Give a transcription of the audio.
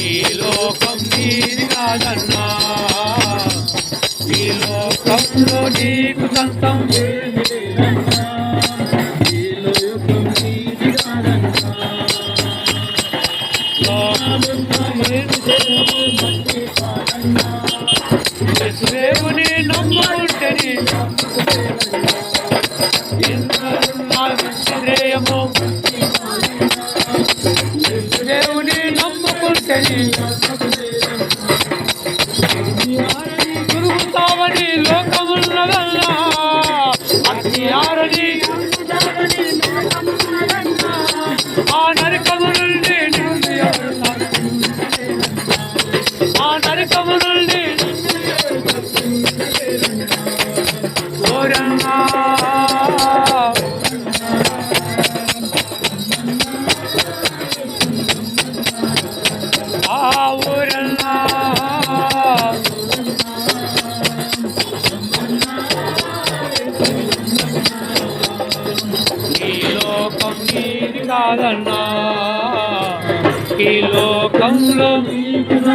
ఈ లోకం నీది కాదన్నా, ఈ లోకంలో నీకు సొంతం దేవుని నమ్ముకుంటేనే శ్రేయము, దేవుని నమ్ముకుంటేనే తిరుగుతావని లోకమున్నదన్నా, అజ్ఞారని ఆ నరకము నుండి ఆ నరకము నుండి ఓరన్నా ఆ ఊరన్నా ఈ లోకం నీది కాదన్నా, ఈ లోకంలో